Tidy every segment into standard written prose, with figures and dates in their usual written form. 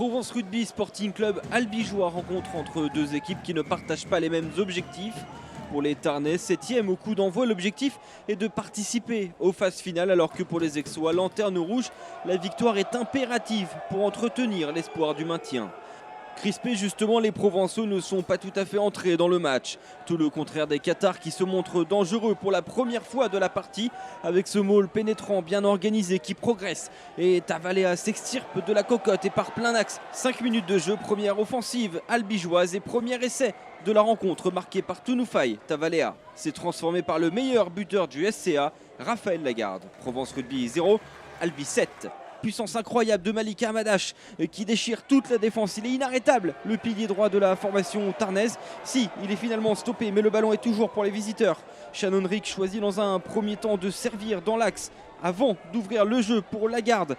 Provence Rugby Sporting Club Albigeois, rencontre entre deux équipes qui ne partagent pas les mêmes objectifs. Pour les Tarnais, 7e au coup d'envoi, l'objectif est de participer aux phases finales, alors que pour les Aixois, lanterne rouge, la victoire est impérative pour entretenir l'espoir du maintien. Crispés justement, les Provençaux ne sont pas tout à fait entrés dans le match. Tout le contraire des Cathares qui se montrent dangereux pour la première fois de la partie, avec ce maul pénétrant bien organisé qui progresse. Et Tavalea s'extirpe de la cocotte et part plein axe. 5 minutes de jeu, première offensive albigeoise et premier essai de la rencontre marqué par Tounoufay. Tavalea s'est transformé par le meilleur buteur du SCA, Raphaël Lagarde. Provence Rugby 0, Albi 7. Puissance incroyable de Malika Amadash qui déchire toute la défense. Il est inarrêtable, le pilier droit de la formation tarnaise. Si, il est finalement stoppé, mais le ballon est toujours pour les visiteurs. Shannon Rick choisit dans un premier temps de servir dans l'axe avant d'ouvrir le jeu pour Lagarde.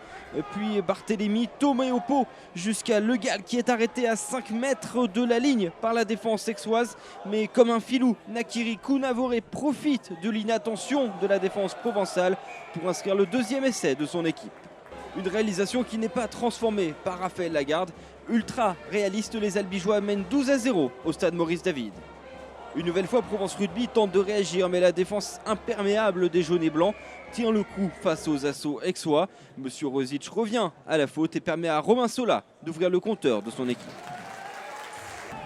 Puis Barthélémy, Toméopo jusqu'à Le Gall qui est arrêté à 5 mètres de la ligne par la défense aixoise. Mais comme un filou, Nakiri Kounavore profite de l'inattention de la défense provençale pour inscrire le deuxième essai de son équipe. Une réalisation qui n'est pas transformée par Raphaël Lagarde. Ultra réaliste, les Albigeois mènent 12-0 au stade Maurice David. Une nouvelle fois, Provence Rugby tente de réagir, mais la défense imperméable des jaunes et blancs tient le coup face aux assauts aixois. Monsieur Rosic revient à la faute et permet à Romain Sola d'ouvrir le compteur de son équipe.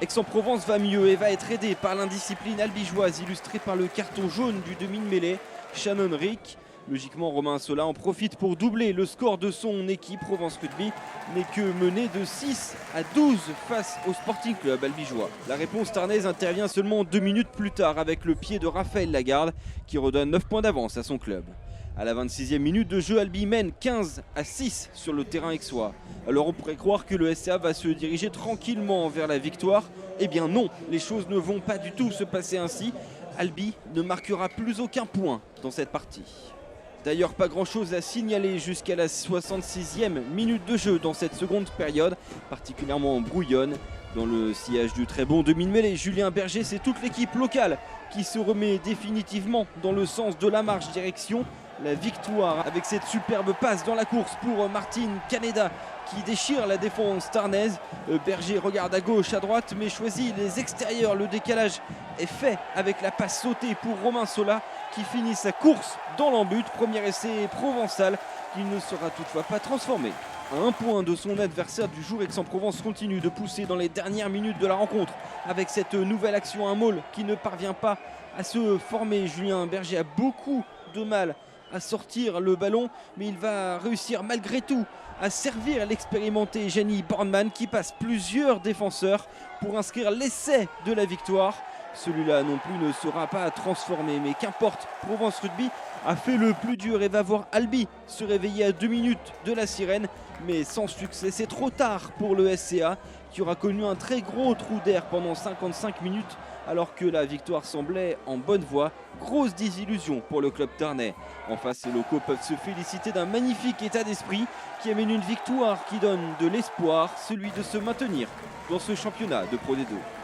Aix-en-Provence va mieux et va être aidé par l'indiscipline albigeoise illustrée par le carton jaune du demi de mêlée, Shannon Rick. Logiquement, Romain Sola en profite pour doubler le score de son équipe. Provence Rugby n'est que mené de 6 à 12 face au Sporting Club albigeois. La réponse tarnaise intervient seulement 2 minutes plus tard avec le pied de Raphaël Lagarde qui redonne 9 points d'avance à son club. À la 26e minute de jeu, Albi mène 15 à 6 sur le terrain aixois. Alors on pourrait croire que le SCA va se diriger tranquillement vers la victoire. Eh bien non, les choses ne vont pas du tout se passer ainsi. Albi ne marquera plus aucun point dans cette partie. D'ailleurs, pas grand chose à signaler jusqu'à la 66e minute de jeu dans cette seconde période, particulièrement brouillonne. Dans le sillage du très bon demi de mêlée, Julien Berger, c'est toute l'équipe locale qui se remet définitivement dans le sens de la marche direction la victoire avec cette superbe passe dans la course pour Martin Caneda qui déchire la défense tarnaise. Berger regarde à gauche, à droite, mais choisit les extérieurs. Le décalage est fait avec la passe sautée pour Romain Sola qui finit sa course dans l'embut. Premier essai provençal qui ne sera toutefois pas transformé. À 1 point de son adversaire du jour, Aix-en-Provence continue de pousser dans les dernières minutes de la rencontre avec cette nouvelle action, un maul qui ne parvient pas à se former. Julien Berger a beaucoup de mal à sortir le ballon, mais il va réussir malgré tout à servir l'expérimenté Jenny Bornman qui passe plusieurs défenseurs pour inscrire l'essai de la victoire. Celui-là non plus ne sera pas transformé, mais qu'importe, Provence Rugby a fait le plus dur et va voir Albi se réveiller à 2 minutes de la sirène, mais sans succès. C'est trop tard pour le SCA qui aura connu un très gros trou d'air pendant 55 minutes alors que la victoire semblait en bonne voie. Grosse désillusion pour le club tarnais. En face, les locaux peuvent se féliciter d'un magnifique état d'esprit qui amène une victoire qui donne de l'espoir, celui de se maintenir dans ce championnat de Pro D2.